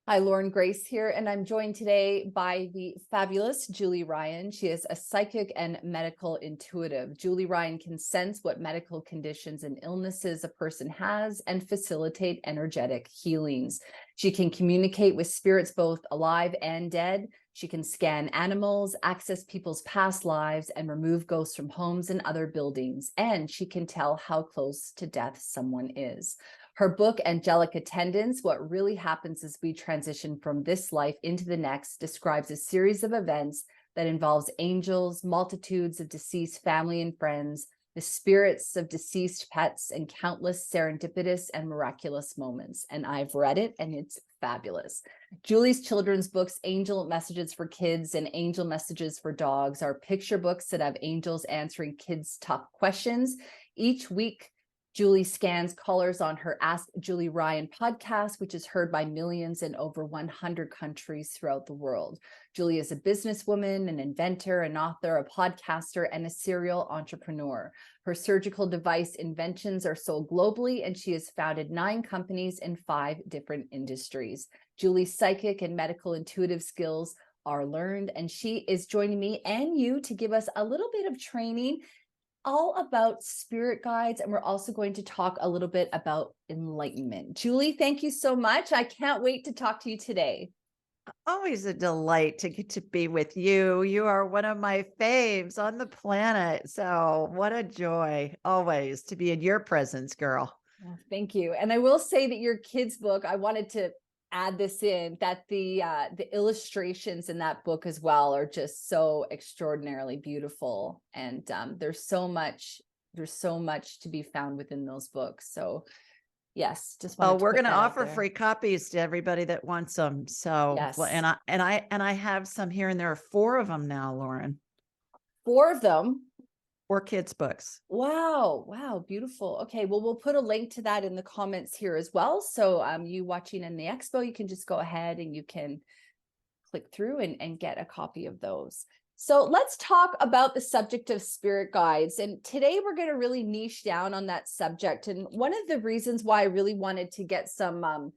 Hi, Lauren Grace here, and I'm joined today by the fabulous Julie Ryan. She is a psychic and medical intuitive. Julie Ryan can sense what medical conditions and illnesses a person has and facilitate energetic healings. She can communicate with spirits both alive and dead. She can scan animals, access people's past lives, and remove ghosts from homes and other buildings. And she can tell how close to death someone is. Her book, Angelic Attendants, What Really Happens as We Transition from This Life into the Next, describes a series of events that involves angels, multitudes of deceased family and friends, the spirits of deceased pets, and countless serendipitous and miraculous moments. And I've read it, and it's fabulous. Julie's children's books, Angel Messages for Kids and Angel Messages for Dogs, are picture books that have angels answering kids' tough questions. Each week, Julie scans callers on her Ask Julie Ryan podcast, which is heard by millions in over 100 countries throughout the world. Julie is a businesswoman, an inventor, an author, a podcaster, and a serial entrepreneur. Her surgical device inventions are sold globally, and she has founded 9 companies in 5 different industries. Julie's psychic and medical intuitive skills are learned, and she is joining me and you to give us a little bit of training all about spirit guides, and we're also going to talk a little bit about enlightenment. Julie, thank you so much. I can't wait to talk to you today. Always a delight to get to be with you. You are one of my faves on the planet. So what a joy always to be in your presence, girl. Oh, thank you. And I will say that your kids' book, I wanted to add this in, that the illustrations in that book as well are just so extraordinarily beautiful, and there's so much to be found within those books. So yes, just wanted to We're put going to that out offer there. free copies to everybody that wants them. So, Yes. and I have some here, and there are 4 of them now, Lauren. 4 of them. 4 kids' books. Wow, beautiful. Okay, well, we'll put a link to that in the comments here as well. So you watching in the expo, you can just go ahead and you can click through and get a copy of those. So let's talk about the subject of spirit guides. And today we're going to really niche down on that subject. And one of the reasons why I really wanted to get some,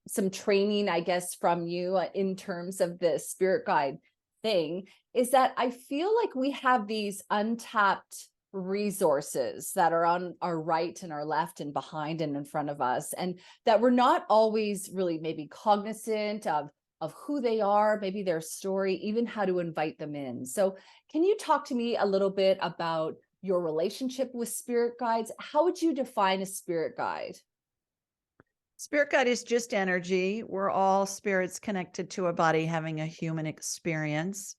some training, I guess, from you in terms of the spirit guide thing is that I feel like we have these untapped resources that are on our right and our left and behind and in front of us, and that we're not always really maybe cognizant of who they are, maybe their story, even how to invite them in. So can you talk to me a little bit about your relationship with spirit guides? How would you define a spirit guide? Spirit guide is just energy. We're all spirits connected to a body having a human experience,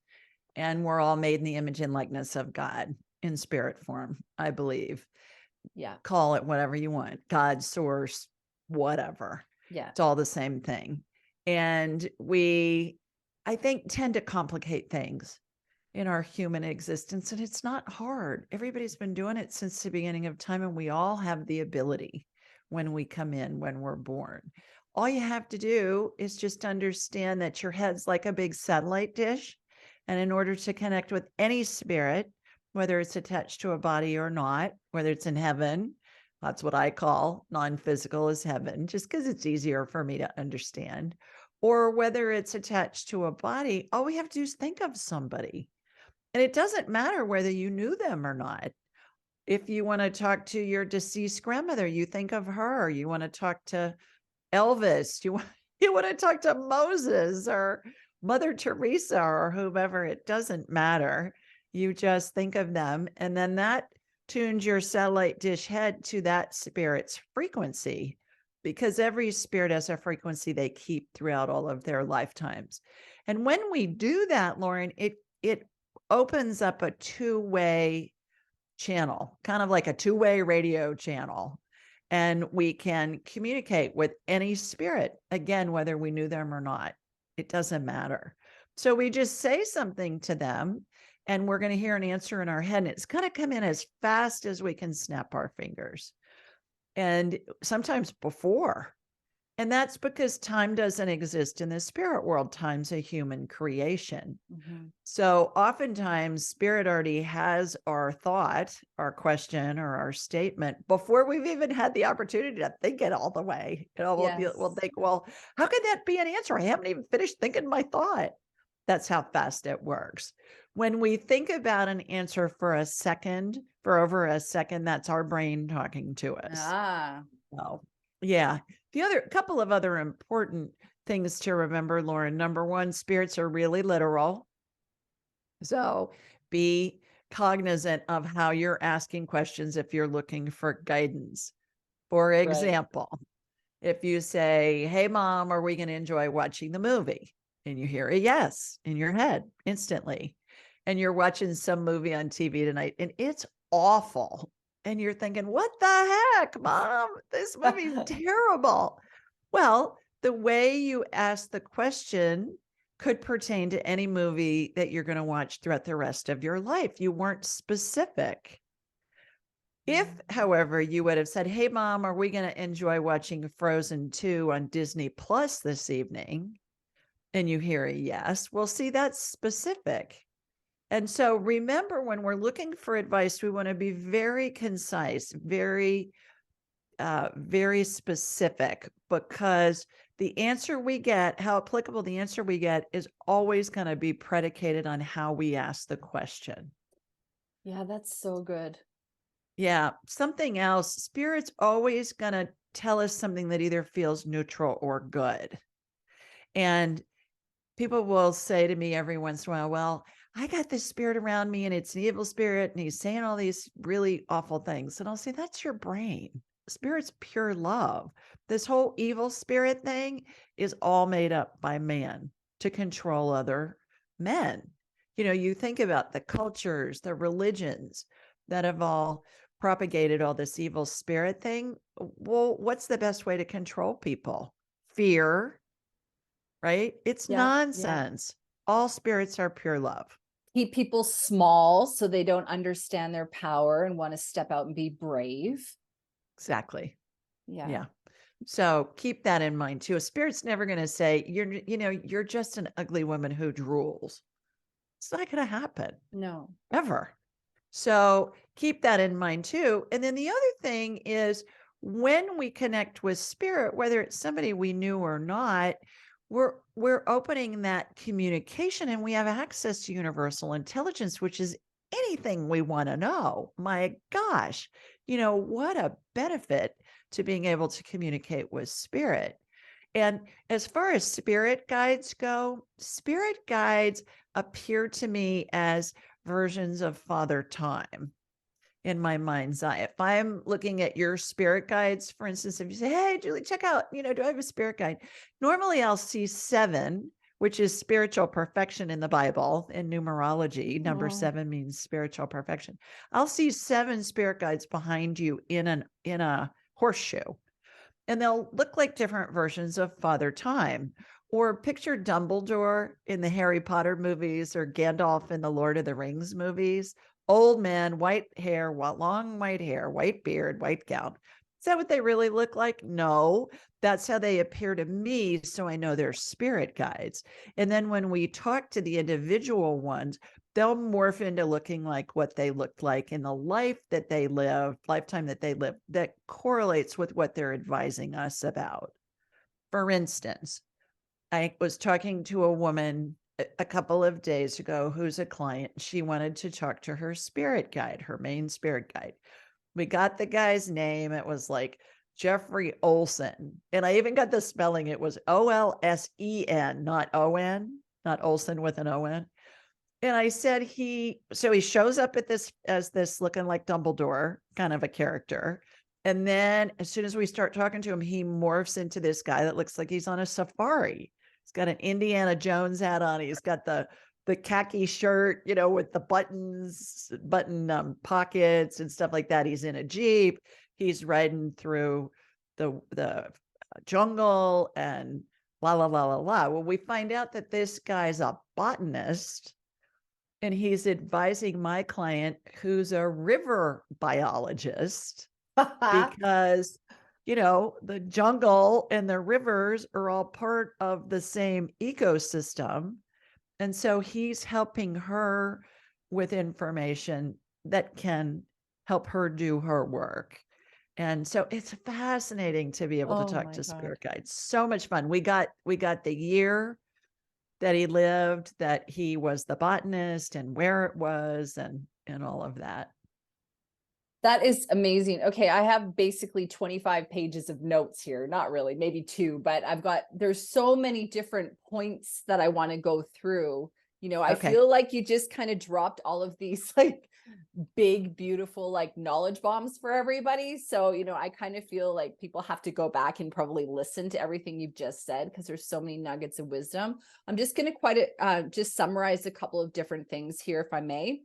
and we're all made in the image and likeness of God in spirit form, I believe. Yeah. Call it whatever you want, God, source, whatever. Yeah. It's all the same thing. And we, I think, tend to complicate things in our human existence. And it's not hard. Everybody's been doing it since the beginning of time. And we all have the ability when we come in, when we're born. All you have to do is just understand that your head's like a big satellite dish. And in order to connect with any spirit, whether it's attached to a body or not, whether it's in heaven, that's what I call non-physical is heaven, just because it's easier for me to understand, or whether it's attached to a body, all we have to do is think of somebody. And it doesn't matter whether you knew them or not. If you want to talk to your deceased grandmother, you think of her. You want to talk to Elvis, you want to talk to Moses or Mother Teresa or whomever, it doesn't matter. You just think of them, and then that tunes your satellite dish head to that spirit's frequency, because every spirit has a frequency they keep throughout all of their lifetimes. And when we do that, Lauren, it opens up a 2-way channel, kind of like a 2-way radio channel. And we can communicate with any spirit, again, whether we knew them or not. It doesn't matter. So we just say something to them, and we're going to hear an answer in our head, and it's going to come in as fast as we can snap our fingers. And sometimes before, And that's because time doesn't exist in the spirit world. Time's a human creation. So oftentimes spirit already has our thought, our question, or our statement before we've even had the opportunity to think it all the way. We'll think, well, how could that be an answer? I haven't even finished thinking my thought. That's how fast it works. When we think about an answer for over a second, that's our brain talking to us. So, yeah. Couple of other important things to remember, Lauren. Number one, spirits are really literal. So be cognizant of how you're asking questions if you're looking for guidance. For example, if you say, hey, Mom, are we going to enjoy watching the movie? And you hear a yes in your head instantly. And you're watching some movie on TV tonight and it's awful. And you're thinking, what the heck, Mom? This movie's terrible. Well, the way you ask the question could pertain to any movie that you're going to watch throughout the rest of your life. You weren't specific. If, however, you would have said, hey, Mom, are we going to enjoy watching Frozen 2 on Disney Plus this evening? And you hear a yes, well, see, that's specific. And so remember, when we're looking for advice, we want to be very concise, very specific, because the answer we get, how applicable the answer we get, is always going to be predicated on how we ask the question. Yeah, that's so good. Yeah. Something else, spirit's always going to tell us something that either feels neutral or good. And people will say to me every once in a while, well, I got this spirit around me and it's an evil spirit and he's saying all these really awful things. And I'll say, that's your brain. Spirit's pure love. This whole evil spirit thing is all made up by man to control other men. You know, you think about the cultures, the religions that have all propagated all this evil spirit thing. Well, what's the best way to control people? Fear, right? It's nonsense. All spirits are pure love. Keep people small so they don't understand their power and want to step out and be brave. Exactly. Yeah. Yeah. So keep that in mind too. A spirit's never going to say, you're just an ugly woman who drools. It's not going to happen. No. Ever. So keep that in mind too. And then the other thing is, when we connect with spirit, whether it's somebody we knew or not, we're opening that communication and we have access to universal intelligence, which is anything we want to know. My gosh, what a benefit to being able to communicate with spirit. And as far as spirit guides go, spirit guides appear to me as versions of Father Time in my mind's eye. If I'm looking at your spirit guides, for instance, if you say, hey, Julie, check out, do I have a spirit guide? Normally I'll see 7, which is spiritual perfection in the Bible. In numerology, number 7 means spiritual perfection. I'll see 7 spirit guides behind you in a horseshoe, and they'll look like different versions of Father Time. Or picture Dumbledore in the Harry Potter movies or Gandalf in the Lord of the Rings movies. Old man, white hair, long white hair, white beard, white gown. Is that what they really look like? No, that's how they appear to me. So I know they're spirit guides. And then when we talk to the individual ones, they'll morph into looking like what they looked like in the lifetime that they live, that correlates with what they're advising us about. For instance, I was talking to a woman a couple of days ago who's a client. She wanted to talk to her spirit guide, her main spirit guide. We got the guy's name. It was like Jeffrey Olson. And I even got the spelling. It was Olsen, not O-N, not Olson with an O-N. And I said, he shows up as this looking like Dumbledore kind of a character. And then as soon as we start talking to him, he morphs into this guy that looks like he's on a safari. He's got an Indiana Jones hat on. He's got the khaki shirt, with the button pockets and stuff like that. He's in a Jeep. He's riding through the jungle and la, la, la, la, la. Well, we find out that this guy's a botanist and he's advising my client, who's a river biologist, because the jungle and the rivers are all part of the same ecosystem. And so he's helping her with information that can help her do her work. And so it's fascinating to be able to Oh talk my to God. spirit guides. So much fun. We got the year that he lived, that he was the botanist, and where it was, and all of that. That is amazing. Okay, I have basically 25 pages of notes here. Not really, maybe two, but there's so many different points that I want to go through. I Okay. feel like you just kind of dropped all of these like big, beautiful, like knowledge bombs for everybody. So, I kind of feel like people have to go back and probably listen to everything you've just said because there's so many nuggets of wisdom. I'm just going to just summarize a couple of different things here, if I may.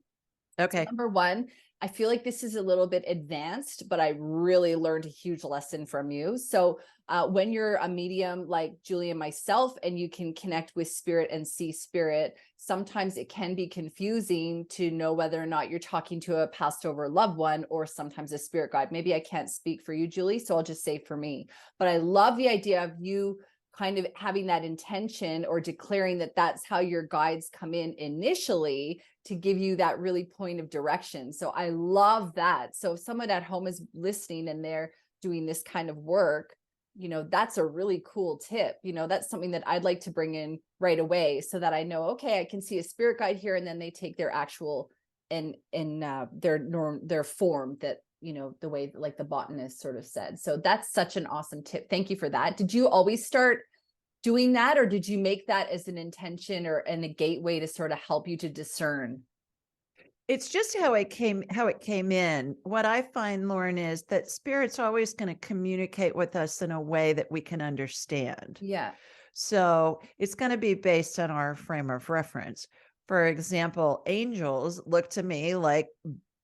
Okay. Number one, I feel like this is a little bit advanced, but I really learned a huge lesson from you. So when you're a medium like Julie and myself, and you can connect with spirit and see spirit, sometimes it can be confusing to know whether or not you're talking to a passed over loved one or sometimes a spirit guide. Maybe I can't speak for you, Julie, so I'll just say for me. But I love the idea of you kind of having that intention or declaring that that's how your guides come in initially to give you that really point of direction. So I love that. So if someone at home is listening and they're doing this kind of work, that's a really cool tip. That's something that I'd like to bring in right away so that I know, okay, I can see a spirit guide here, and then they take their actual and their form that, the way like the botanist sort of said. So that's such an awesome tip. Thank you for that. Did you always start doing that, or did you make that as an intention and a gateway to sort of help you to discern? It's just how it came in. What I find, Lauren, is that spirit's always going to communicate with us in a way that we can understand. Yeah. So it's going to be based on our frame of reference. For example, angels look to me like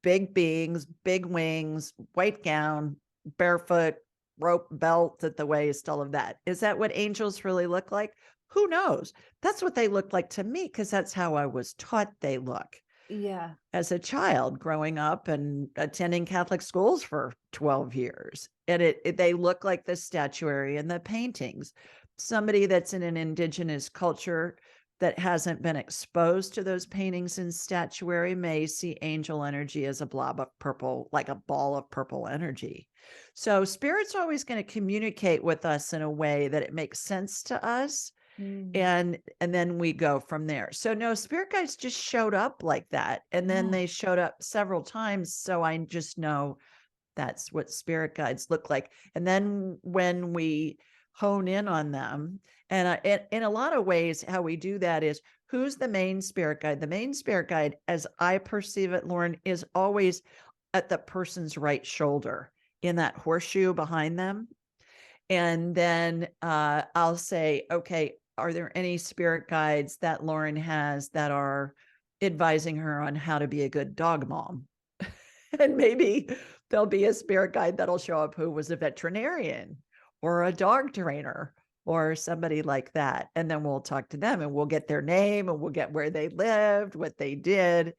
big beings, big wings, white gown, barefoot, rope belt at the waist, all of that. Is that what angels really look like? Who knows? That's what they look like to me, because that's how I was taught they look Yeah. as a child growing up and attending Catholic schools for 12 years. And they look like the statuary and the paintings. Somebody that's in an indigenous culture that hasn't been exposed to those paintings and statuary may see angel energy as a blob of purple, like a ball of purple energy. So spirit's always going to communicate with us in a way that it makes sense to us. And then we go from there. So no, spirit guides just showed up like that. And then Yeah. they showed up several times. So I just know that's what spirit guides look like. And then when we hone in on them, and in a lot of ways, how we do that is, who's the main spirit guide? The main spirit guide, as I perceive it, Lauren, is always at the person's right shoulder in that horseshoe behind them. And then I'll say, okay, are there any spirit guides that Lauren has that are advising her on how to be a good dog mom? And maybe there'll be a spirit guide that'll show up who was a veterinarian or a dog trainer or somebody like that. And then we'll talk to them and we'll get their name and we'll get where they lived, what they did,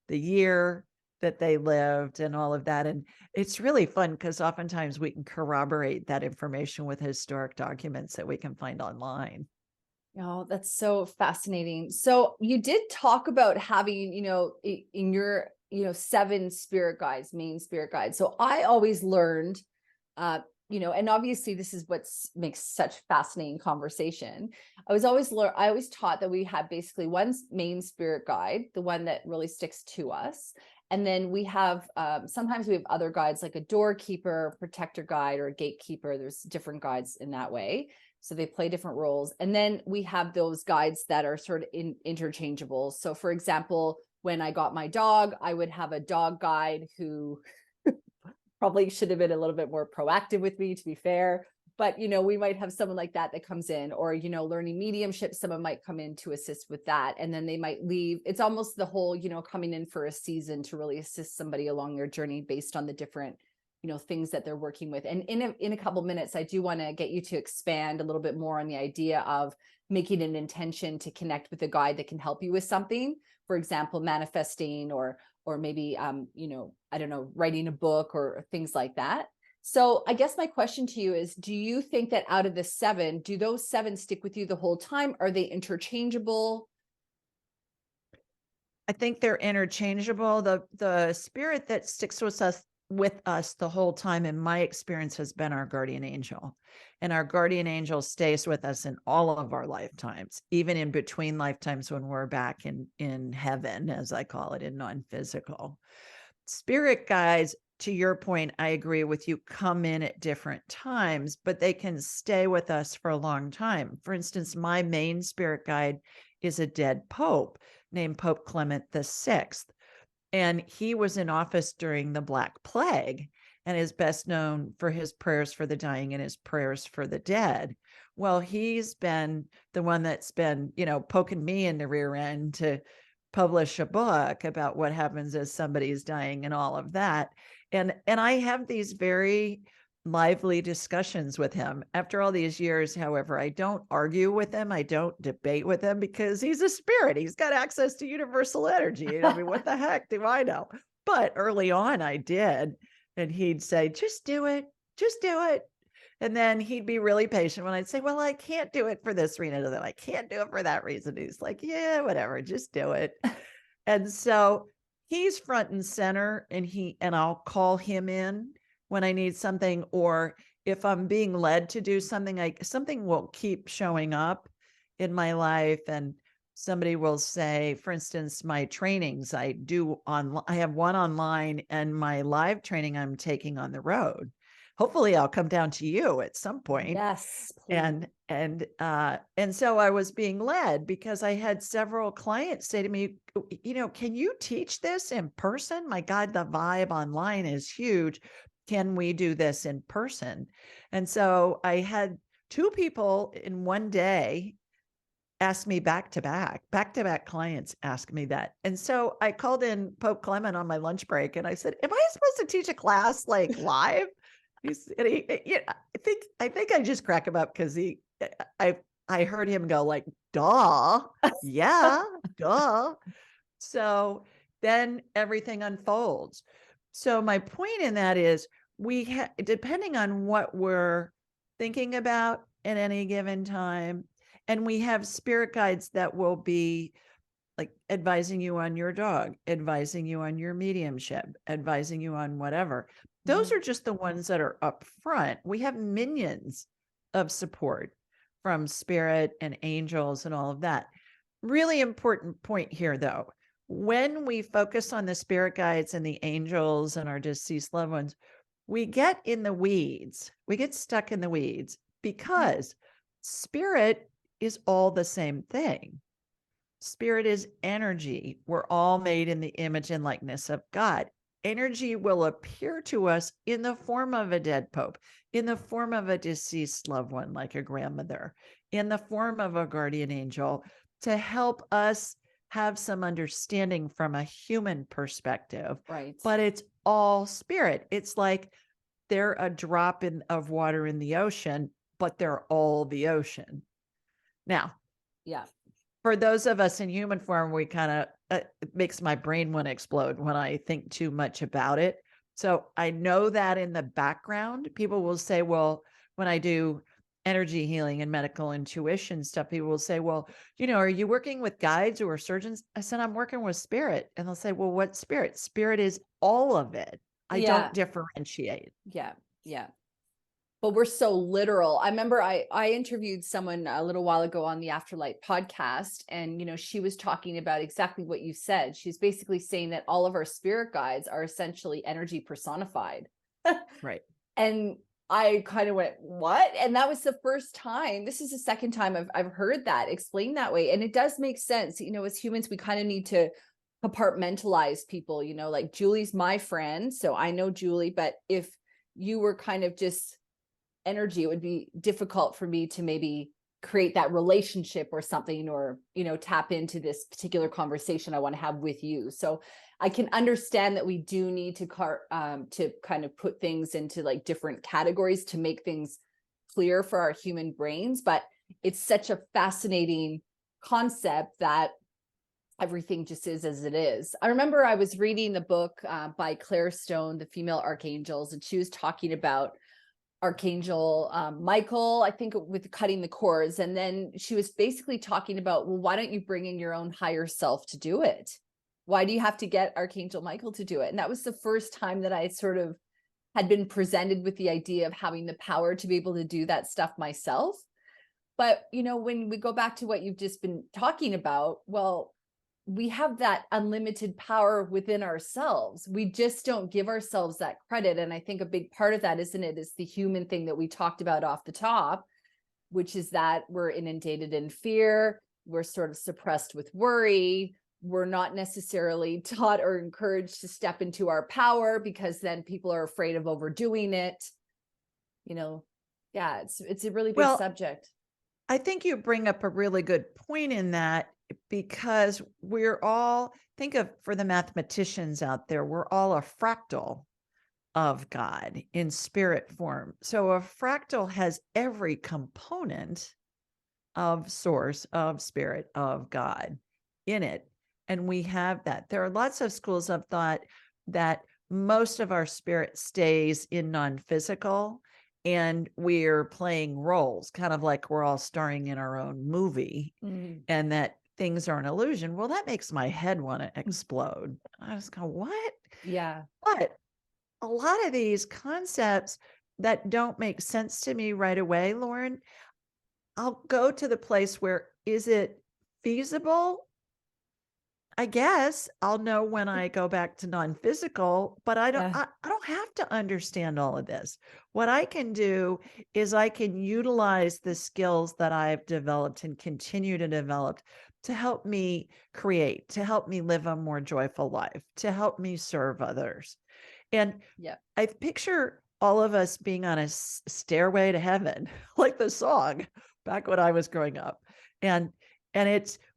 the year that they lived, and all of that. And it's really fun because oftentimes we can corroborate that information with historic documents that we can find online. Oh, that's so fascinating. So you did talk about having, in your, 7 spirit guides, main spirit guides. So I always learned, and obviously this is what makes such fascinating conversation. I always taught that we had basically one main spirit guide, the one that really sticks to us. And then we have, sometimes we have other guides like a doorkeeper, protector guide, or a gatekeeper. There's different guides in that way. So they play different roles. And then we have those guides that are sort of interchangeable. So for example, when I got my dog, I would have a dog guide who probably should have been a little bit more proactive with me, to be fair. But, we might have someone like that comes in, or, learning mediumship, someone might come in to assist with that. And then they might leave. It's almost the whole, coming in for a season to really assist somebody along their journey based on the different things that they're working with. And in a couple of minutes, I do want to get you to expand a little bit more on the idea of making an intention to connect with a guide that can help you with something. For example, manifesting or maybe, I don't know, writing a book or things like that. So I guess my question to you is, do you think that out of the 7, do those 7 stick with you the whole time? Are they interchangeable? I think they're interchangeable. The spirit that sticks with us the whole time, in my experience, has been our guardian angel. And our guardian angel stays with us in all of our lifetimes, even in between lifetimes when we're back in heaven, as I call it, in non-physical. Spirit guides, to your point, I agree with you, come in at different times, but they can stay with us for a long time. For instance, my main spirit guide is a dead pope named Pope Clement VI. And he was in office during the Black Plague and is best known for his prayers for the dying and his prayers for the dead. Well, he's been the one that's been, poking me in the rear end to publish a book about what happens as somebody's dying and all of that. And I have these very lively discussions with him. After all these years, however, I don't argue with him. I don't debate with him because he's a spirit. He's got access to universal energy. I mean, what the heck do I know? But early on I did. And he'd say, just do it. Just do it. And then he'd be really patient when I'd say, well, I can't do it for this reason. And then I can't do it for that reason. He's like, yeah, whatever, just do it. And so he's front and center, and I'll call him in when I need something, or if I'm being led to do something, something will keep showing up in my life. And somebody will say, for instance, my trainings I do I have one online, and my live training I'm taking on the road. Hopefully I'll come down to you at some point. Yes, please. And so I was being led because I had several clients say to me, can you teach this in person? My God, the vibe online is huge. Can we do this in person? And so I had 2 people in one day ask me back-to-back clients ask me that. And so I called in Pope Clement on my lunch break and I said, am I supposed to teach a class like live? I think I just crack him up because I heard him go like, duh, yeah, duh. So then everything unfolds. So my point in that is depending on what we're thinking about at any given time, and we have spirit guides that will be like advising you on your dog, advising you on your mediumship, advising you on whatever. Those are just the ones that are up front. We have minions of support from spirit and angels and all of that. Really important point here, though. When we focus on the spirit guides and the angels and our deceased loved ones, we get in the weeds. We get stuck in the weeds because spirit is all the same thing. Spirit is energy. We're all made in the image and likeness of God. Energy will appear to us in the form of a dead pope, in the form of a deceased loved one, like a grandmother, in the form of a guardian angel, to help us have some understanding from a human perspective. Right. But it's all spirit. It's like they're a drop of water in the ocean, but they're all the ocean. Now, yeah, for those of us in human form, we kind of, it makes my brain want to explode when I think too much about it. So I know that in the background, people will say, well, when I do energy healing and medical intuition stuff, people will say, well, are you working with guides or surgeons? I said, I'm working with spirit. And they'll say, well, what spirit? Spirit is all of it. I don't differentiate. Yeah. But we're so literal. I remember I interviewed someone a little while ago on the Afterlight podcast, and she was talking about exactly what you said. She's basically saying that all of our spirit guides are essentially energy personified. Right. And I kind of went, what? And that was the first time. This is the second time I've heard that explained that way. And it does make sense. As humans, we kind of need to compartmentalize people, like Julie's my friend, so I know Julie, but if you were kind of just energy, it would be difficult for me to maybe create that relationship or something, or tap into this particular conversation I want to have with you. So I can understand that we do need to kind of put things into like different categories to make things clear for our human brains, but it's such a fascinating concept that everything just is as it is. I remember I was reading the book by Claire Stone, The Female Archangels, and she was talking about Archangel Michael, I think, with cutting the cords. And then she was basically talking about, well, why don't you bring in your own higher self to do it? Why do you have to get Archangel Michael to do it? And that was the first time that I sort of had been presented with the idea of having the power to be able to do that stuff myself. But, when we go back to what you've just been talking about, well, we have that unlimited power within ourselves. We just don't give ourselves that credit. And I think a big part of that, isn't it, is the human thing that we talked about off the top, which is that we're inundated in fear. We're sort of suppressed with worry. We're not necessarily taught or encouraged to step into our power, because then people are afraid of overdoing it. Yeah, it's a really big subject. I think you bring up a really good point in that, because we're all, for the mathematicians out there, we're all a fractal of God in spirit form. So a fractal has every component of source, of spirit, of God in it. And we have that. There are lots of schools of thought that most of our spirit stays in non-physical, and we're playing roles, kind of like we're all starring in our own movie, and that things are an illusion. Well, that makes my head want to explode. I just go, what? Yeah. But a lot of these concepts that don't make sense to me right away, Lauren, I'll go to the place where, is it feasible? I guess I'll know when I go back to non-physical, but I don't have to understand all of this. What I can do is I can utilize the skills that I've developed and continue to develop to help me create, to help me live a more joyful life, to help me serve others. And I picture all of us being on a stairway to heaven, like the song back when I was growing up. And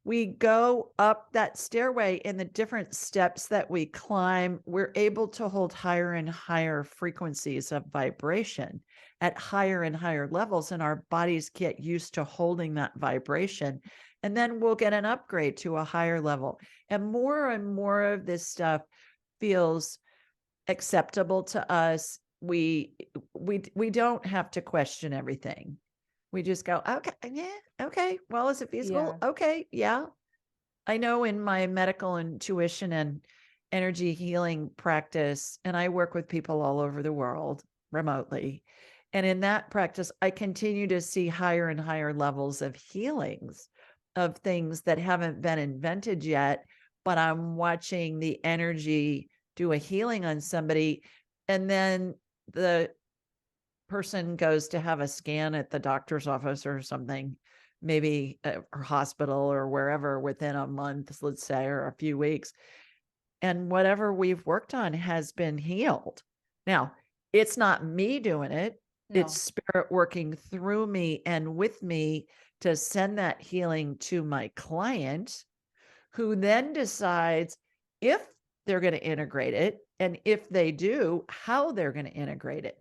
we go up that stairway, and the different steps that we climb, we're able to hold higher and higher frequencies of vibration at higher and higher levels. And our bodies get used to holding that vibration. And then we'll get an upgrade to a higher level. And more of this stuff feels acceptable to us. We don't have to question everything. We just go, okay, yeah, okay. Well, is it feasible? Yeah. Okay, yeah. I know in my medical intuition and energy healing practice, and I work with people all over the world remotely. And in that practice, I continue to see higher and higher levels of healings of things that haven't been invented yet, but I'm watching the energy do a healing on somebody. And then the person goes to have a scan at the doctor's office or something, maybe or hospital or wherever, within a month, let's say, or a few weeks. And whatever we've worked on has been healed. Now, it's not me doing it. No. It's spirit working through me and with me to send that healing to my client, who then decides if they're going to integrate it. And if they do, how they're going to integrate it.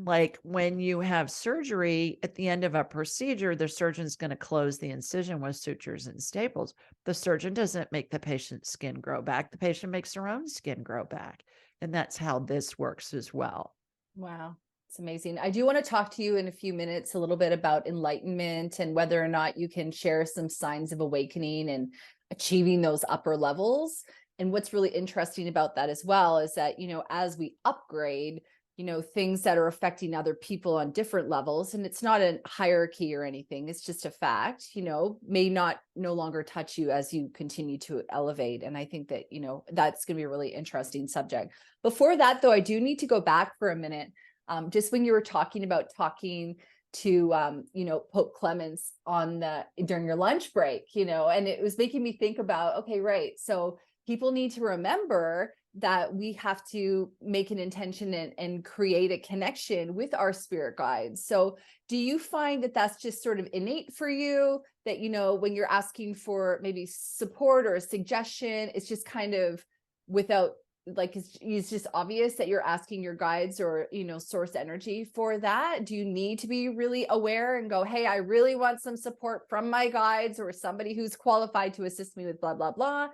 Like when you have surgery at the end of a procedure, the surgeon's going to close the incision with sutures and staples. The surgeon doesn't make the patient's skin grow back. The patient makes their own skin grow back. And that's how this works as well. Wow. It's amazing. I do want to talk to you in a few minutes a little bit about enlightenment and whether or not you can share some signs of awakening and achieving those upper levels. And what's really interesting about that as well is that, as we upgrade, things that are affecting other people on different levels, and it's not a hierarchy or anything, it's just a fact, may no longer touch you as you continue to elevate. And I think that, that's going to be a really interesting subject. Before that, though, I do need to go back for a minute. Just when you were talking to Pope Clemens during your lunch break, and it was making me think about, okay, right. So people need to remember that we have to make an intention and create a connection with our spirit guides. So do you find that that's just sort of innate for you, that, when you're asking for maybe support or a suggestion, it's just kind of without, like, it's just obvious that you're asking your guides or, source energy for that? Do you need to be really aware and go, hey, I really want some support from my guides or somebody who's qualified to assist me with blah, blah, blah?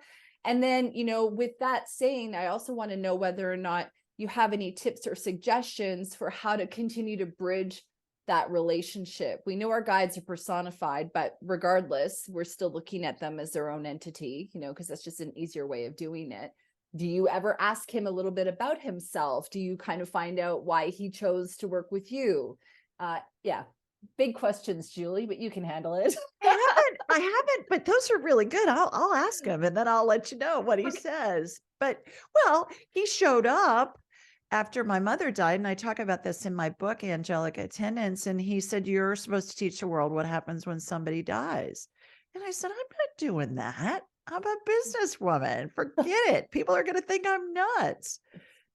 And then, with that saying, I also want to know whether or not you have any tips or suggestions for how to continue to bridge that relationship. We know our guides are personified, but regardless, we're still looking at them as their own entity, because that's just an easier way of doing it. Do you ever ask him a little bit about himself? Do you kind of find out why he chose to work with you? Yeah, big questions, Julie, but you can handle it. I haven't, but those are really good. I'll ask him and then I'll let you know what he says. But well, he showed up after my mother died, and I talk about this in my book, Angelic Attendants. And he said, "You're supposed to teach the world what happens when somebody dies." And I said, "I'm not doing that. I'm a businesswoman. Forget it. People are going to think I'm nuts."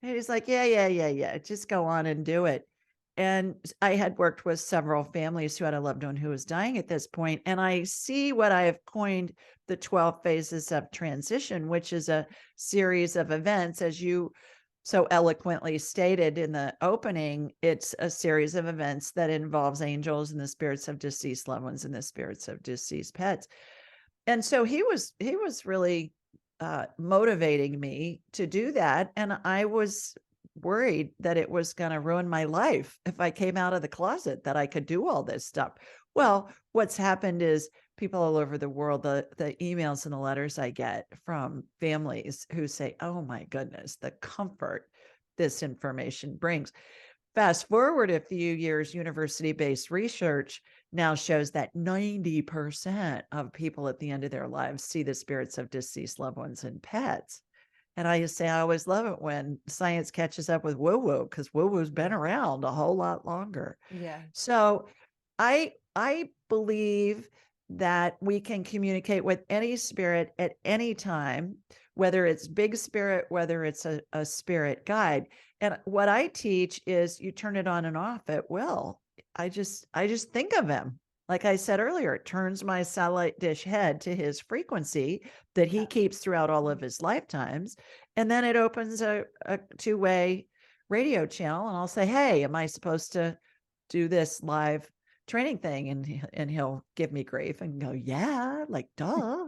And he's like, yeah. Just go on and do it. And I had worked with several families who had a loved one who was dying at this point. And I see what I have coined the 12 phases of transition, which is a series of events. As you so eloquently stated in the opening, it's a series of events that involves angels and the spirits of deceased loved ones and the spirits of deceased pets. And so he was really motivating me to do that. And I was worried that it was going to ruin my life if I came out of the closet, that I could do all this stuff. Well, what's happened is people all over the world, the emails and the letters I get from families who say, "Oh my goodness, the comfort this information brings." Fast forward a few years, university-based research now shows that 90% of people at the end of their lives see the spirits of deceased loved ones and pets. And I just say, I always love it when science catches up with woo-woo, because woo-woo's been around a whole lot longer. Yeah. So I believe that we can communicate with any spirit at any time, whether it's big spirit, whether it's a spirit guide. And what I teach is you turn it on and off at will. I just think of him. Like I said earlier, it turns my satellite dish head to his frequency that he keeps throughout all of his lifetimes. And then it opens a two-way radio channel, and I'll say, "Hey, am I supposed to do this live training thing?" And he'll give me grief and go, "Yeah, like duh,"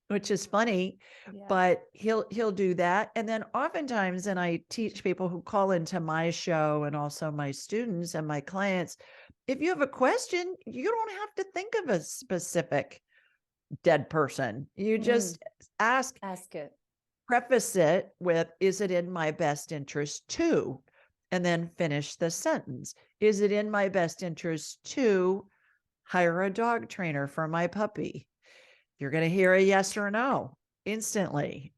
which is funny. Yeah. But he'll do that. And then oftentimes, and I teach people who call into my show and also my students and my clients, if you have a question, you don't have to think of a specific dead person. You just ask it. Preface it with, "Is it in my best interest to?" And then finish the sentence. "Is it in my best interest to hire a dog trainer for my puppy?" You're going to hear a yes or no instantly.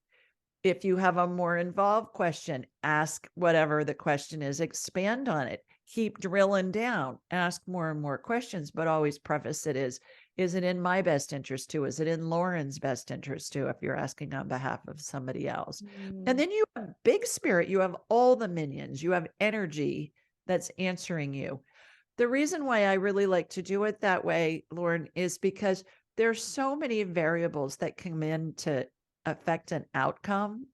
If you have a more involved question, ask whatever the question is, expand on it, keep drilling down, ask more and more questions, but always preface it as, "Is it in my best interest to?" Is it in Lauren's best interest to, if you're asking on behalf of somebody else? And then you have big spirit, you have all the minions, you have energy that's answering you. The reason why I really like to do it that way, Lauren, is because there's so many variables that come in to affect an outcome.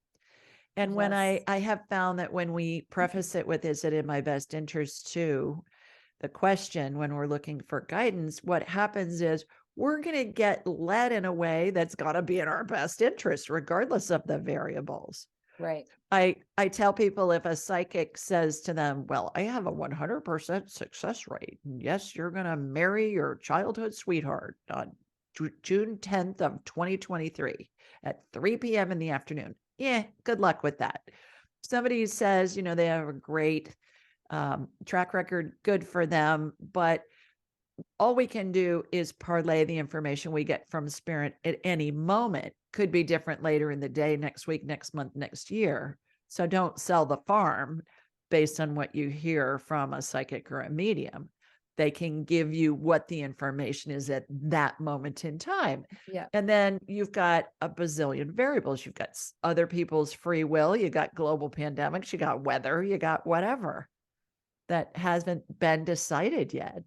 And when I have found that when we preface it with, "Is it in my best interest to?" the question, when we're looking for guidance, what happens is we're going to get led in a way that's got to be in our best interest, regardless of the variables. Right. I tell people, if a psychic says to them, "Well, I have a 100% success rate. And yes, you're going to marry your childhood sweetheart on June 10th of 2023 at 3 p.m. in the afternoon." Yeah, good luck with that. Somebody says, they have a great track record, good for them. But all we can do is parlay the information we get from spirit at any moment. Could be different later in the day, next week, next month, next year. So don't sell the farm based on what you hear from a psychic or a medium. They can give you what the information is at that moment in time. Yeah. And then you've got a bazillion variables. You've got other people's free will. You got global pandemics. You got weather. You got whatever that hasn't been decided yet.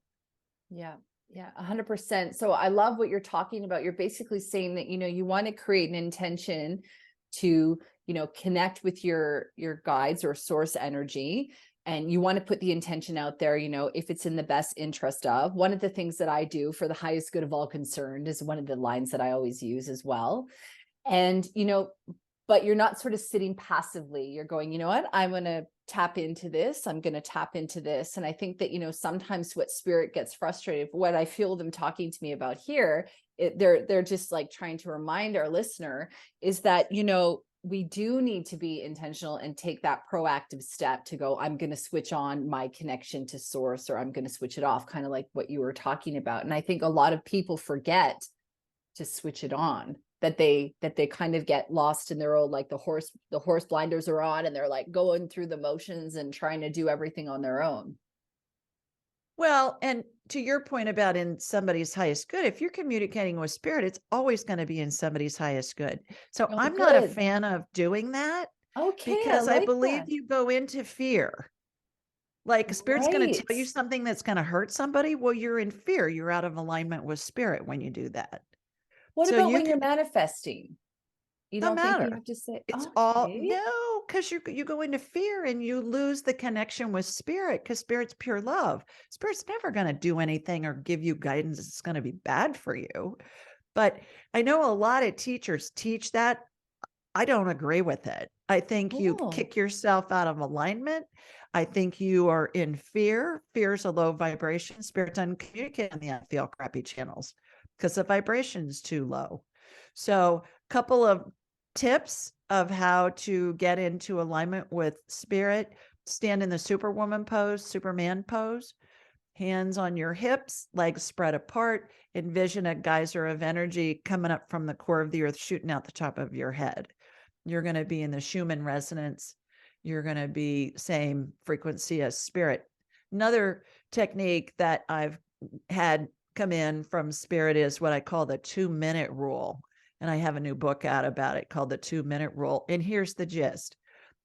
Yeah. Yeah. 100%. So I love what you're talking about. You're basically saying that, you want to create an intention to, connect with your guides or source energy. And you want to put the intention out there, if it's in the best interest of. One of the things that I do for the highest good of all concerned is one of the lines that I always use as well. And, but you're not sort of sitting passively. You're going, "You know what? I'm going to tap into this. I'm going to tap into this. And I think that, sometimes what spirit gets frustrated, what I feel them talking to me about here, they're just like trying to remind our listener is that, we do need to be intentional and take that proactive step to go, I'm going to switch on my connection to source, or I'm going to switch it off, kind of like what you were talking about. And I think a lot of people forget to switch it on, that they kind of get lost in their old, like the horse blinders are on, and they're like going through the motions and trying to do everything on their own. Well, and to your point about in somebody's highest good, if you're communicating with spirit, it's always going to be in somebody's highest good. So Oh, I'm not a good. fan of doing that Okay, because I I like believe that. you go into fear. Like spirit's going to tell you Right. something that's going to hurt somebody. Well, you're in fear. You're out of alignment with spirit when you do that. What So about you when you're can, manifesting? You no don't think you matter. have to say, It's all okay, no, because you go into fear and you lose the connection with spirit because spirit's pure love. Spirit's never going to do anything or give you guidance that's going to be bad for you. But I know a lot of teachers teach that. I don't agree with it. I think you cool. kick yourself out of alignment. I think you are in fear. Fear is a low vibration. Spirit doesn't communicate on the I feel crappy channels because the vibration is too low. So, a couple of tips of how to get into alignment with spirit: stand in the superwoman pose, Superman pose, hands on your hips, legs spread apart. Envision a geyser of energy coming up from the core of the earth, shooting out the top of your head. You're going to be in the Schumann resonance. You're going to be same frequency as spirit. Another technique that I've had come in from spirit is what I call the 2-minute rule. And I have a new book out about it called the 2-minute rule. And here's the gist.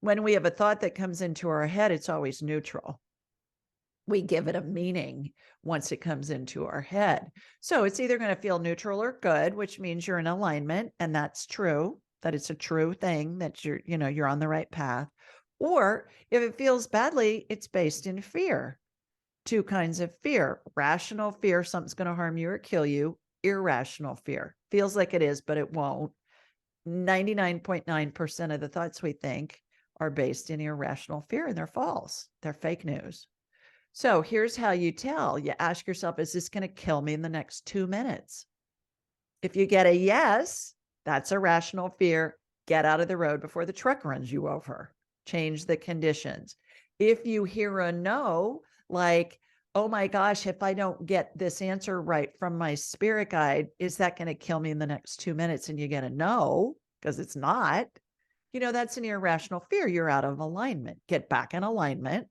When we have a thought that comes into our head, it's always neutral. We give it a meaning once it comes into our head. So it's either going to feel neutral or good, which means you're in alignment, and that's true, that it's a true thing, that you're on the right path. Or if it feels badly, it's based in fear. Two kinds of fear: rational fear, something's going to harm you or kill you; irrational fear, feels like it is, but it won't. 99.9% of the thoughts we think are based in irrational fear, and they're false. They're fake news. So here's how you tell. You ask yourself, is this going to kill me in the next 2 minutes? If you get a yes, that's a rational fear. Get out of the road before the truck runs you over. Change the conditions. If you hear a no, like, oh my gosh, if I don't get this answer right from my spirit guide, is that going to kill me in the next 2 minutes? And you get a no, because it's not, that's an irrational fear. You're out of alignment. Get back in alignment.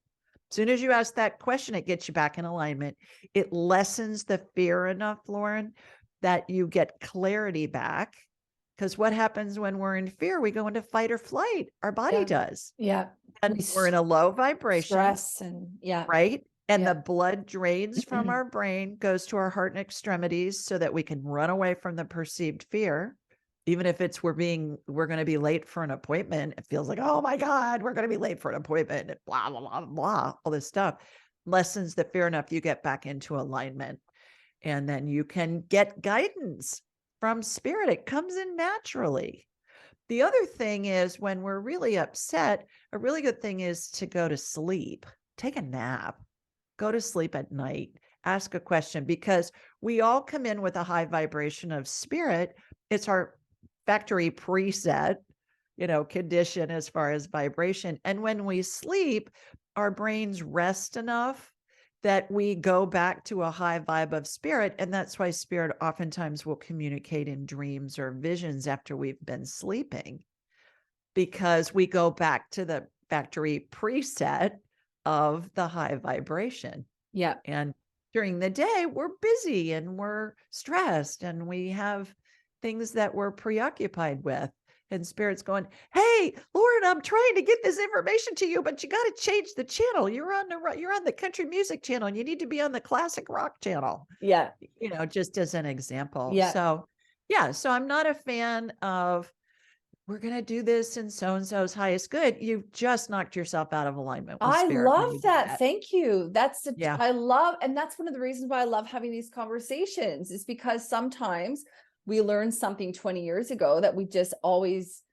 As soon as you ask that question, it gets you back in alignment. It lessens the fear enough, Lauren, that you get clarity back. Because what happens when we're in fear? We go into fight or flight. Our body does. Yeah. And we're in a low vibration. Stress and right. And the blood drains from our brain, goes to our heart and extremities so that we can run away from the perceived fear. Even if it's we're going to be late for an appointment, it feels like, oh my God, we're going to be late for an appointment, and blah, blah, blah, blah, all this stuff lessens the fear enough. You get back into alignment, and then you can get guidance from spirit. It comes in naturally. The other thing is when we're really upset, a really good thing is to go to sleep, take a nap, go to sleep at night, ask a question, because we all come in with a high vibration of spirit. It's our factory preset, condition as far as vibration. And when we sleep, our brains rest enough that we go back to a high vibe of spirit. And that's why spirit oftentimes will communicate in dreams or visions after we've been sleeping, because we go back to the factory preset of the high vibration. Yeah. And during the day, we're busy and we're stressed and we have things that we're preoccupied with. And spirit's going, hey, Lauren, I'm trying to get this information to you, but you got to change the channel. You're on the country music channel and you need to be on the classic rock channel. Yeah. Just as an example. Yeah. So I'm not a fan of, we're going to do this in so-and-so's highest good. You've just knocked yourself out of alignment with spirit. I love that. Thank you. Yeah. And that's one of the reasons why I love having these conversations, is because sometimes we learned something 20 years ago that we just always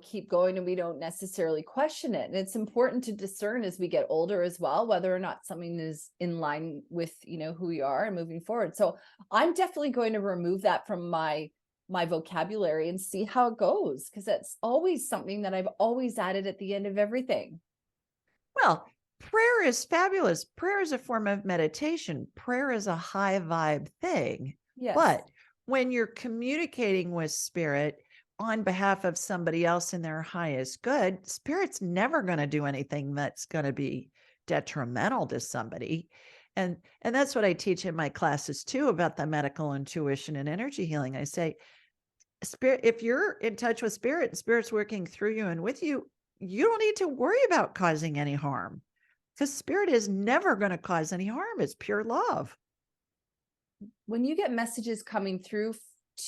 keep going and we don't necessarily question it. And it's important to discern as we get older as well, whether or not something is in line with, who we are and moving forward. So I'm definitely going to remove that from my vocabulary and see how it goes, because that's always something that I've always added at the end of everything. Well, prayer is fabulous. Prayer is a form of meditation. Prayer is a high vibe thing. Yes. But when you're communicating with spirit on behalf of somebody else in their highest good, spirit's never going to do anything that's going to be detrimental to somebody. And that's what I teach in my classes too, about the medical intuition and energy healing. I say, spirit, if you're in touch with spirit and spirit's working through you and with you, you don't need to worry about causing any harm, because spirit is never going to cause any harm. It's pure love. When you get messages coming through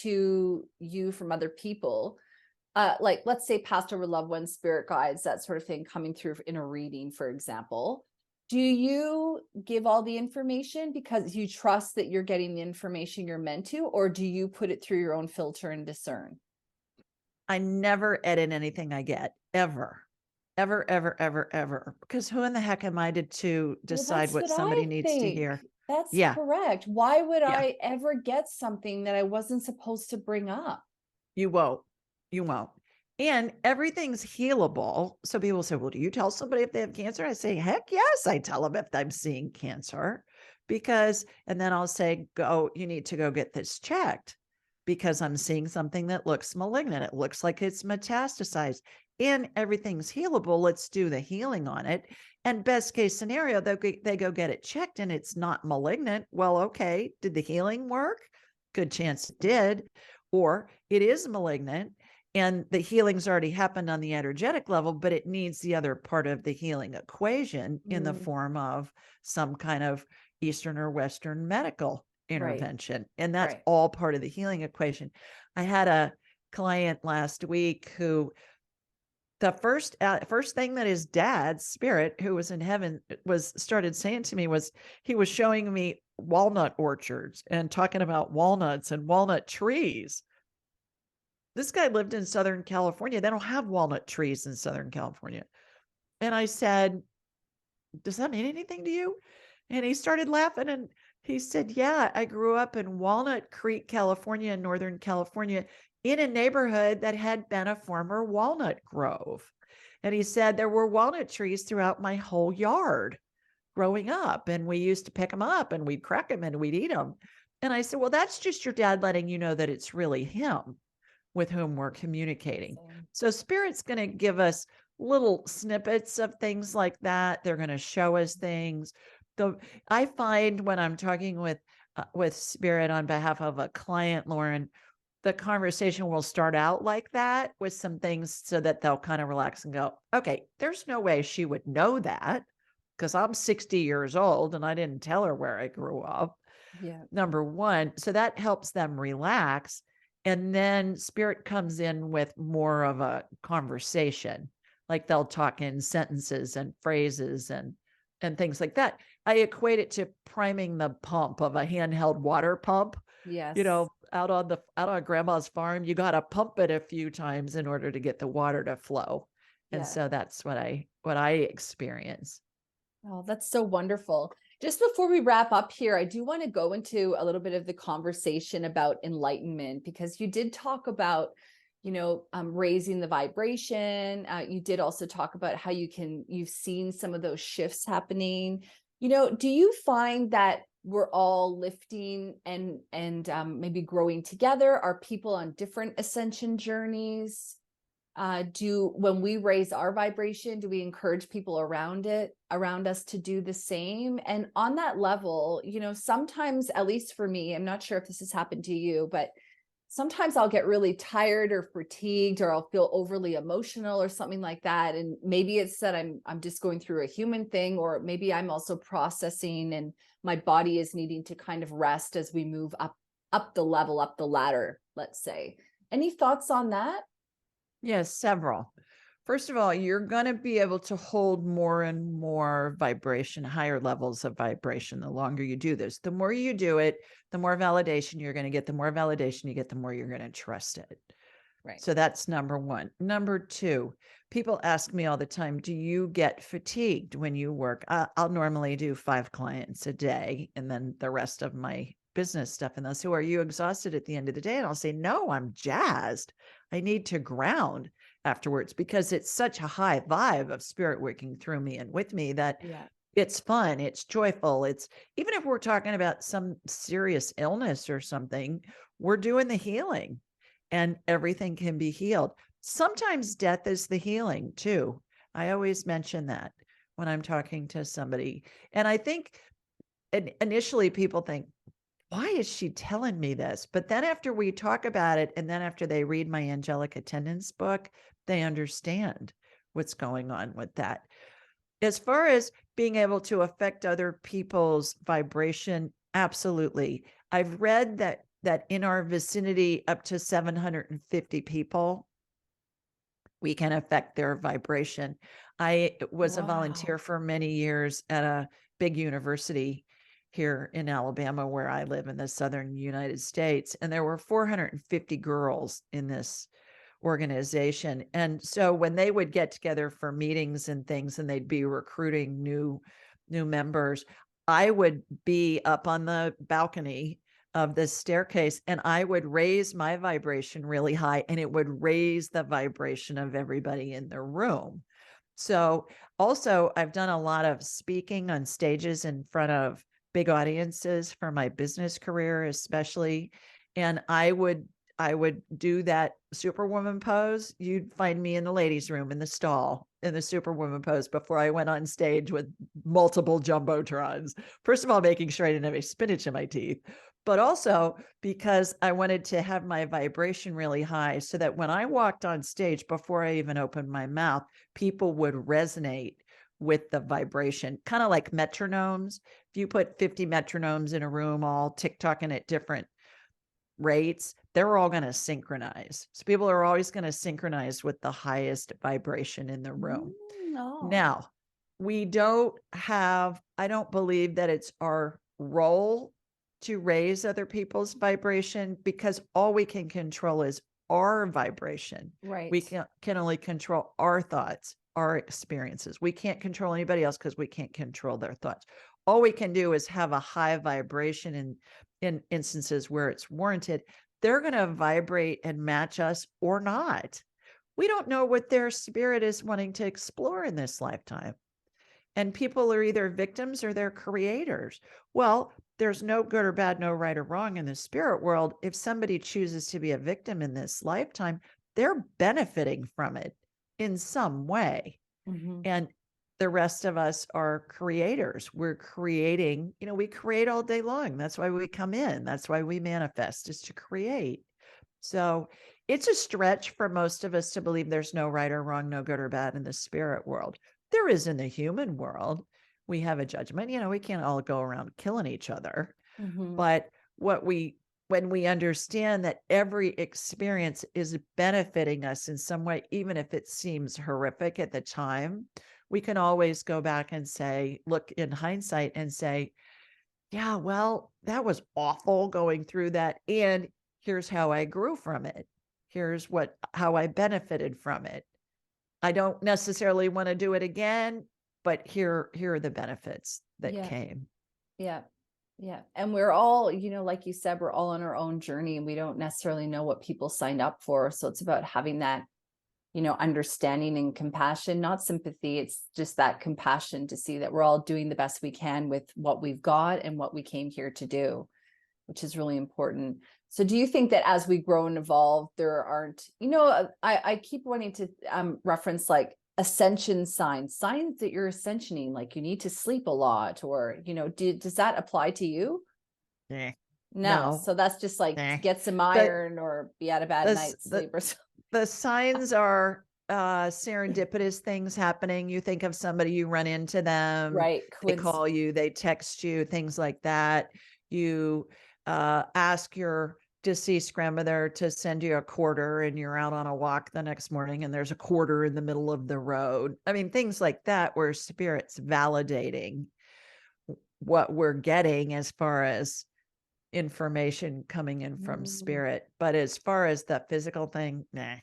to you from other people, like let's say past over loved ones, spirit guides, that sort of thing coming through in a reading, for example, do you give all the information because you trust that you're getting the information you're meant to, or do you put it through your own filter and discern? I never edit anything I get, ever, ever, ever, ever, ever. Because who in the heck am I to decide what somebody needs to hear? That's Yeah. correct. Why would I ever get something that I wasn't supposed to bring up? You won't. You won't. And everything's healable. So people say, well, do you tell somebody if they have cancer? I say, heck yes, I tell them if I'm seeing cancer, and then I'll say, go, you need to go get this checked, because I'm seeing something that looks malignant. It looks like it's metastasized, and everything's healable. Let's do the healing on it. And best case scenario, they go get it checked and it's not malignant. Well, okay. Did the healing work? Good chance it did. Or it is malignant and the healing's already happened on the energetic level, but it needs the other part of the healing equation in the form of some kind of Eastern or Western medical intervention. Right. And that's all part of the healing equation. I had a client last week who the first thing that his dad, spirit, who was in heaven, started saying to me was, he was showing me walnut orchards and talking about walnuts and walnut trees. This guy lived in Southern California. They don't have walnut trees in Southern California. And I said, does that mean anything to you? And he started laughing and he said, yeah, I grew up in Walnut Creek, California, in Northern California, in a neighborhood that had been a former walnut grove. And he said there were walnut trees throughout my whole yard growing up. And we used to pick them up and we'd crack them and we'd eat them. And I said, well, that's just your dad letting you know that it's really him with whom we're communicating. So spirit's going to give us little snippets of things like that. They're going to show us things. I find when I'm talking with spirit on behalf of a client, Lauren, the conversation will start out like that with some things so that they'll kind of relax and go, okay, there's no way she would know that because I'm 60 years old and I didn't tell her where I grew up. Yeah. Number one. So that helps them relax. And then spirit comes in with more of a conversation, like they'll talk in sentences and phrases and things like that. I equate it to priming the pump of a handheld water pump. Yes. Out on grandma's farm, you got to pump it a few times in order to get the water to flow. And so that's what I experience. Oh, that's so wonderful. Just before we wrap up here, I do want to go into a little bit of the conversation about enlightenment, because you did talk about, raising the vibration. You did also talk about how you've seen some of those shifts happening. Do you find that we're all lifting and maybe growing together? Are people on different ascension journeys? When we raise our vibration, do we encourage people around us to do the same? And on that level, sometimes, at least for me, I'm not sure if this has happened to you, but sometimes I'll get really tired or fatigued, or I'll feel overly emotional or something like that. And maybe it's that I'm just going through a human thing, or maybe I'm also processing and my body is needing to kind of rest as we move up the level, up the ladder, let's say. Any thoughts on that? Yes, several. First of all, you're going to be able to hold more and more vibration, higher levels of vibration, the longer you do this. The more you do it, the more validation you're going to get. The more validation you get, the more you're going to trust it. Right. So that's number one. Number two, people ask me all the time, do you get fatigued when you work? I'll normally do 5 clients a day and then the rest of my business stuff. And they'll say, are you exhausted at the end of the day? And I'll say, no, I'm jazzed. I need to ground afterwards because it's such a high vibe of spirit working through me and with me that it's fun. It's joyful. It's even if we're talking about some serious illness or something, we're doing the healing and everything can be healed. Sometimes death is the healing too. I always mention that when I'm talking to somebody. And I think initially people think, why is she telling me this? But then after we talk about it, and then after they read my angelic attendance book, they understand what's going on with that. As far as being able to affect other people's vibration, absolutely. I've read that in our vicinity, up to 750 people, we can affect their vibration. I was a volunteer for many years at a big university here in Alabama, where I live in the southern United States, and there were 450 girls in this organization. And so when they would get together for meetings and things and they'd be recruiting new members, I would be up on the balcony of the staircase and I would raise my vibration really high and it would raise the vibration of everybody in the room. So also I've done a lot of speaking on stages in front of big audiences for my business career, especially. And I would do that Superwoman pose. You'd find me in the ladies' room in the stall in the Superwoman pose before I went on stage with multiple jumbotrons. First of all, making sure I didn't have any spinach in my teeth, but also because I wanted to have my vibration really high so that when I walked on stage, before I even opened my mouth, people would resonate with the vibration, kind of like metronomes. If you put 50 metronomes in a room, all tick-tocking at different rates, they're all going to synchronize. So people are always going to synchronize with the highest vibration in the room. Now, I don't believe that it's our role to raise other people's vibration because all we can control is our vibration. Right. We can only control our thoughts, our experiences. We can't control anybody else because we can't control their thoughts. All we can do is have a high vibration in instances where it's warranted. They're going to vibrate and match us or not. We don't know what their spirit is wanting to explore in this lifetime. And people are either victims or they're creators. Well, there's no good or bad, no right or wrong in the spirit world. If somebody chooses to be a victim in this lifetime, they're benefiting from it in some way. And the rest of us are creators. We're creating, we create all day long. That's why we come in. That's why we manifest, is to create. So it's a stretch for most of us to believe there's no right or wrong, no good or bad in the spirit world. There is in the human world. We have a judgment. We can't all go around killing each other. But when we understand that every experience is benefiting us in some way, even if it seems horrific at the time, we can always go back and say, look in hindsight and say, yeah, well, that was awful going through that. And here's how I grew from it. Here's how I benefited from it. I don't necessarily want to do it again, but here are the benefits that came. Yeah. And we're all, like you said, we're all on our own journey and we don't necessarily know what people signed up for. So it's about having that, understanding and compassion, not sympathy. It's just that compassion to see that we're all doing the best we can with what we've got and what we came here to do, which is really important. So do you think that as we grow and evolve, there aren't, I keep wanting to reference like ascension signs that you're ascensioning, like you need to sleep a lot or, does that apply to you? No. So that's just like to get some iron or be at a bad night's sleep or something. The signs are serendipitous things happening. You think of somebody, you run into them, right? They call you, they text you, things like that. You ask your deceased grandmother to send you a quarter and you're out on a walk the next morning and there's a quarter in the middle of the road. I mean, things like that where spirit's validating what we're getting as far as information coming in from Mm. spirit. But as far as the physical thing, nah,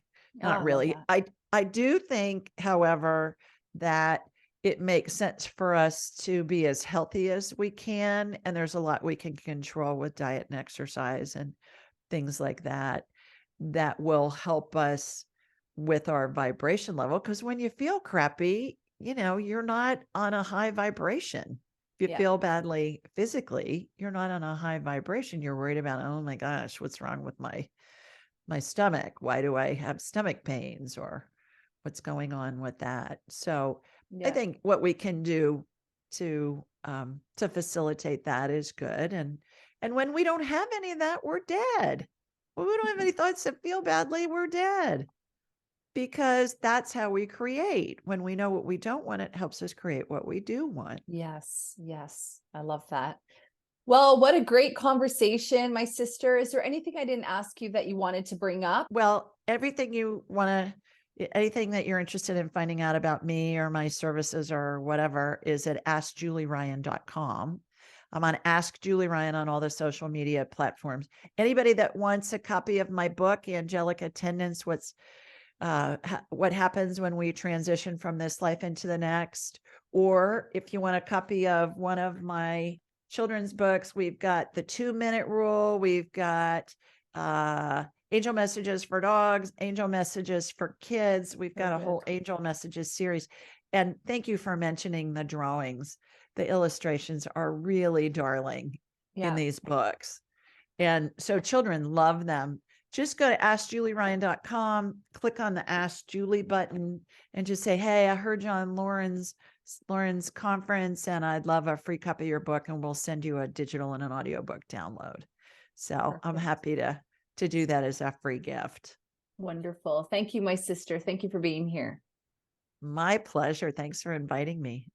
Oh, I not love really. that. I do think, however, that it makes sense for us to be as healthy as we can. And there's a lot we can control with diet and exercise and things like that, that will help us with our vibration level. Because when you feel crappy, you're not on a high vibration. If you Yeah. feel badly physically, you're not on a high vibration. You're worried about, oh my gosh, what's wrong with my stomach? Why do I have stomach pains, or what's going on with that? So I Yeah. think what we can do to facilitate that is good. And when we don't have any of that, we're dead. When we don't have any thoughts that feel badly, we're dead. Because that's how we create. When we know what we don't want, it helps us create what we do want. Yes. Yes. I love that. Well, what a great conversation, my sister. Is there anything I didn't ask you that you wanted to bring up? Well, anything that you're interested in finding out about me or my services or whatever is at askjulieryan.com. I'm on Ask Julie Ryan on all the social media platforms. Anybody that wants a copy of my book, Angelic Attendance, what happens when we transition from this life into the next, or if you want a copy of one of my children's books, we've got the 2-minute rule. We've got angel messages for dogs, angel messages for kids. We've got a whole angel messages series. And thank you for mentioning the drawings. The illustrations are really darling in these books. And so children love them. Just go to askjulieryan.com, click on the Ask Julie button, and just say, hey, I heard you on Lauren's conference, and I'd love a free copy of your book, and we'll send you a digital and an audiobook download. So Perfect. I'm happy to do that as a free gift. Wonderful. Thank you, my sister. Thank you for being here. My pleasure. Thanks for inviting me.